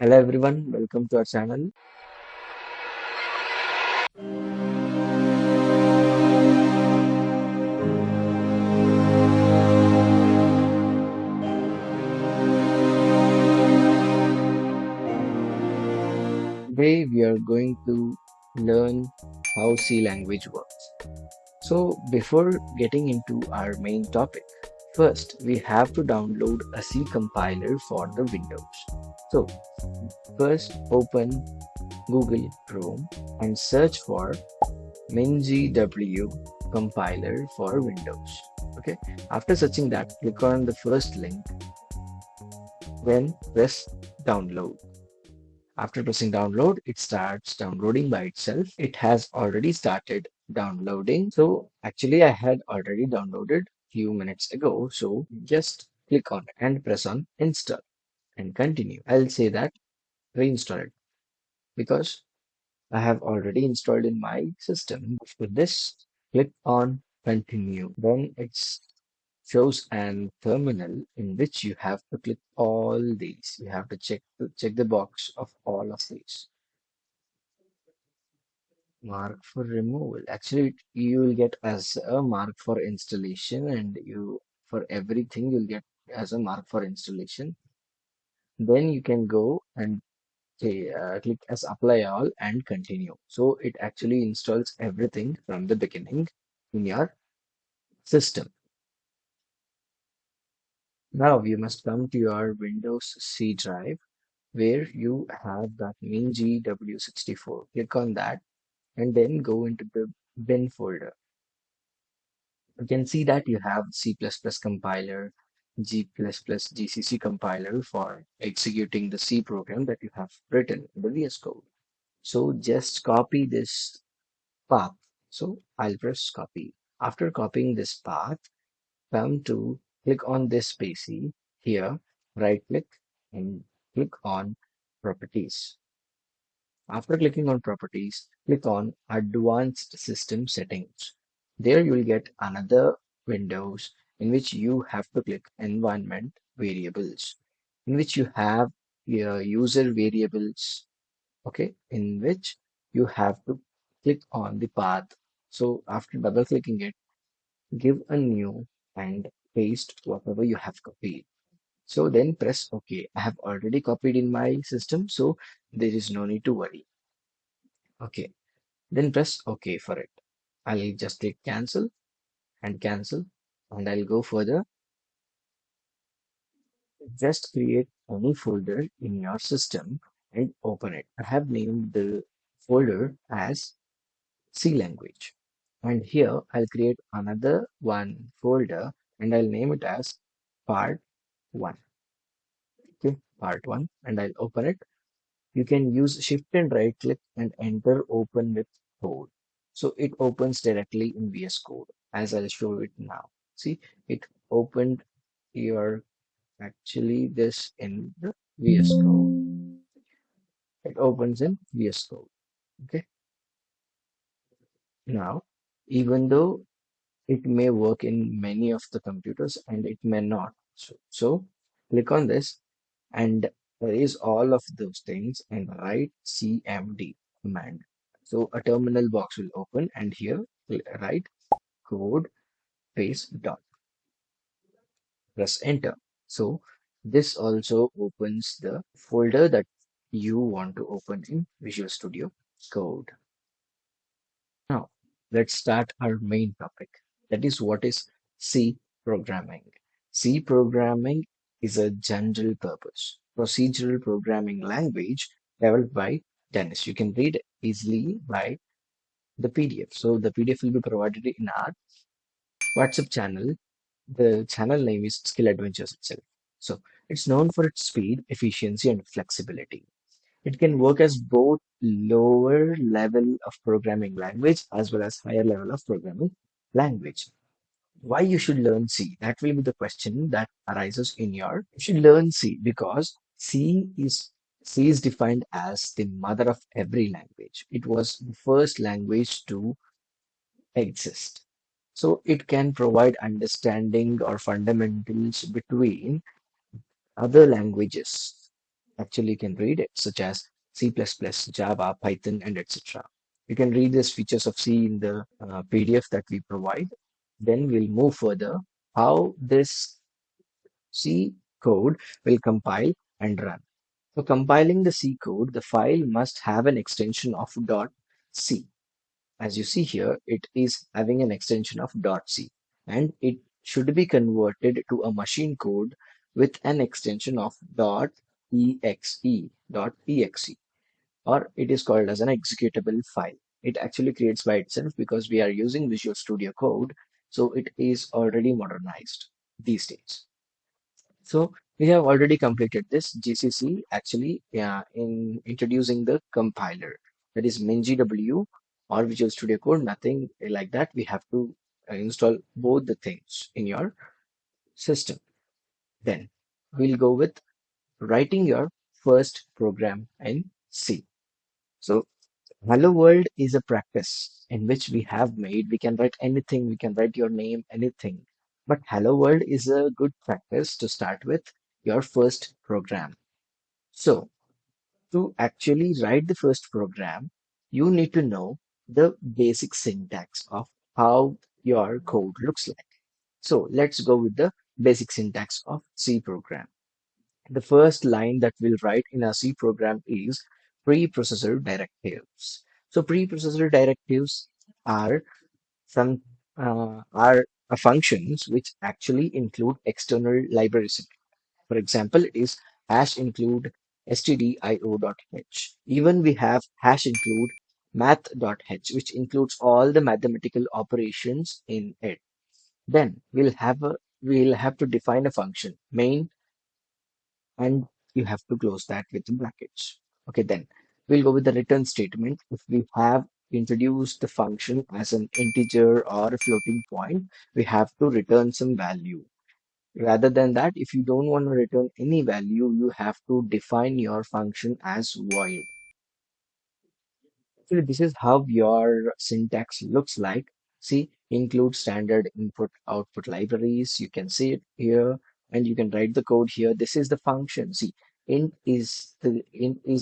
Hello everyone, welcome to our channel. Today we are going to learn how C language works. So before getting into our main topic, first we have to download a C compiler for the Windows. So first open Google Chrome and search for MinGW compiler for Windows. Okay, after searching that, click on the first link, then press download. After pressing download, it starts downloading by itself. It has already started downloading. So actually I had already downloaded few minutes ago. So just click on it and press on install and continue. I'll say that reinstall it because I have already installed in my system. After this, click on continue. Then it shows an terminal in which you have to click all these. You have to check the box of all of these. Mark for removal. Actually, you will get as a mark for installation, and you for everything you'll get as a mark for installation. Then you can go and click as apply all and continue. So it actually installs everything from the beginning in your system. Now you must come to your Windows C drive where you have that MinGW64. Click on that and then go into the bin folder. You can see that you have C++ compiler, GCC compiler for executing the C program that you have written in the VS Code. So just copy this path. So I'll press copy. After copying this path, come to click on this PC here, right click and click on properties. After clicking on properties, click on advanced system settings. There you will get another windows in which you have to click environment variables, in which you have your user variables, okay, in which you have to click on the path. So after double clicking it, give a new and paste whatever you have copied. So then press OK. I have already copied in my system, so there is no need to worry. Okay, then press OK for it. I'll just click cancel and cancel, and I'll go further. Just create any folder in your system and open it. I have named the folder as C language. And here I'll create another one folder and I'll name it as part 1. Okay, part 1, and I'll open it. You can use shift and right click and enter open with code. So it opens directly in VS Code as I'll show it now. See, it opened your actually this in the VS Code. It opens in VS Code. Okay. Now, even though it may work in many of the computers and it may not. So click on this and erase all of those things and write CMD command. So a terminal box will open and here write code space dot. Press enter. So this also opens the folder that you want to open in Visual Studio Code. Now, let's start our main topic. That is what is C programming. C programming is a general purpose procedural programming language developed by Dennis. You can read easily by the PDF. So the PDF will be provided in our WhatsApp channel. The channel name is Skill Adventures itself. So it's known for its speed, efficiency, and flexibility. It can work as both lower level of programming language as well as higher level of programming language. Why you should learn C? That will be the question that arises in your. You should learn C because C is defined as the mother of every language. It was the first language to exist. So it can provide understanding or fundamentals between other languages. actually can read it, such as C++, Java, Python, and etc. You can read these features of C in the PDF that we provide. Then we'll move further how this C code will compile and run. For compiling the C code, the file must have an extension of .c. As you see here, it is having an extension of .c, and it should be converted to a machine code with an extension of .exe, .exe, or it is called as an executable file. It actually creates by itself because we are using Visual Studio Code, so it is already modernized these days. So we have already completed this GCC actually in introducing the compiler, that is MinGW or Visual Studio Code, nothing like that. We have to install both the things in your system. Then we'll go with writing your first program in C. So Hello World is a practice in which we can write anything, we can write your name, anything. But Hello World is a good practice to start with your first program. So to actually write the first program, you need to know the basic syntax of how your code looks like. So let's go with the basic syntax of C program. The first line that we'll write in a C program is preprocessor directives. So preprocessor directives are some functions which actually include external libraries. For example, it is hash include stdio.h. Even we have hash include math.h, which includes all the mathematical operations in it. Then we'll have to define a function main, and you have to close that with the brackets. Okay, then we'll go with the return statement. If we have introduced the function as an integer or a floating point, we have to return some value. Rather than that, if you don't want to return any value, you have to define your function as void. So this is how your syntax looks like. See, include standard input output libraries. You can see it here and you can write the code here. This is the function. See, int is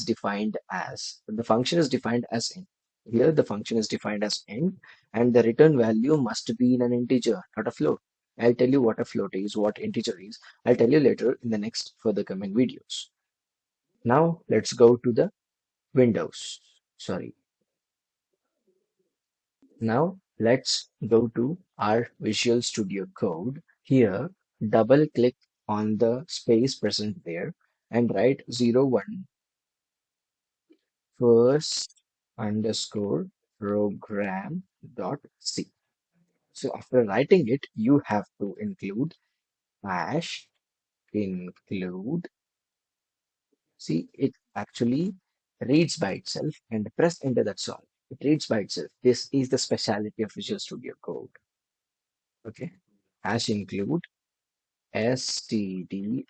defined as the function is defined as int. Here the function is defined as int and the return value must be in an integer, not a float. I'll tell you what a float is, what integer is. I'll tell you later in the next further coming videos. Now let's go to the Windows. Sorry. Now let's go to our Visual Studio Code. Here, double click on the space present there and write 01 first underscore program dot c. So after writing it, you have to include hash include. See, it actually reads by itself and press enter, that's all. It reads by itself. This is the speciality of Visual Studio Code. Okay. Hash include stdio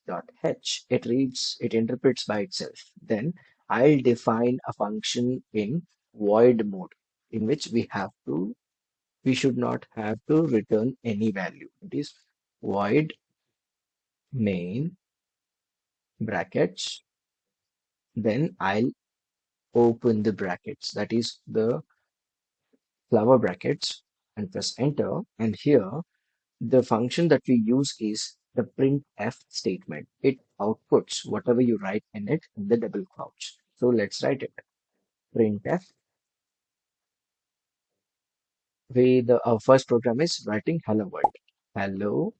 dot h. It reads, it interprets by itself. Then I'll define a function in void mode in which we should not have to return any value. It is void main brackets. Then I'll open the brackets, that is the flower brackets, and press enter. And here the function that we use is the printf statement. It outputs whatever you write in it in the double quotes. So let's write it. Printf. Our first program is writing hello world. Hello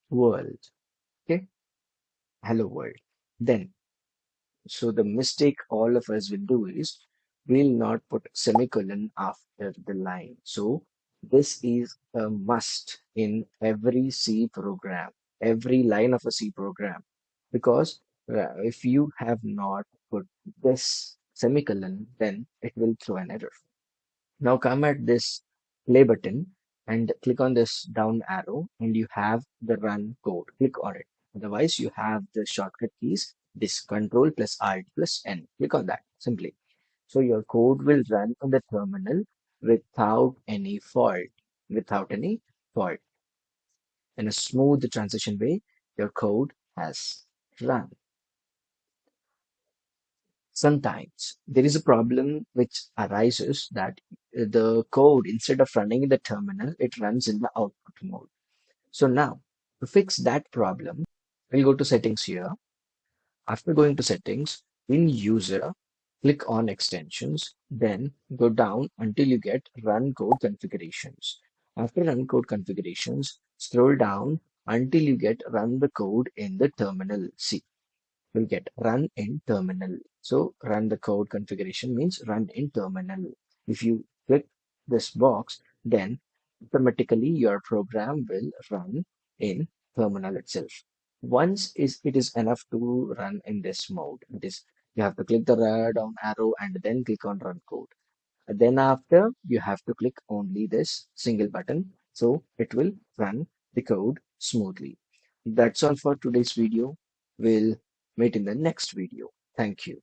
world. Okay. Hello world. Then, so the mistake all of us will do is we'll not put semicolon after the line. So this is a must in every C program, every line of a C program, because if you have not put this semicolon, then it will throw an error. Now come at this play button and click on this down arrow and you have the run code. Click on it. Otherwise, you have the shortcut keys, this control plus alt plus N. Click on that simply. So your code will run on the terminal without any fault. Without any fault. In a smooth transition way, your code has run. Sometimes there is a problem which arises that the code, instead of running in the terminal, it runs in the output mode. So now, to fix that problem, we'll go to settings here. After going to settings, in user, click on extensions, then go down until you get run code configurations. After run code configurations, scroll down until you get run the code in the terminal. See, will get run in terminal. So run the code configuration means run in terminal. If you click this box, then automatically your program will run in terminal itself. Once it is enough to run in this mode. It is you have to click the down arrow and then click on run code. Then after you have to click only this single button so it will run the code smoothly. That's all for today's video. We'll meet in the next video. Thank you.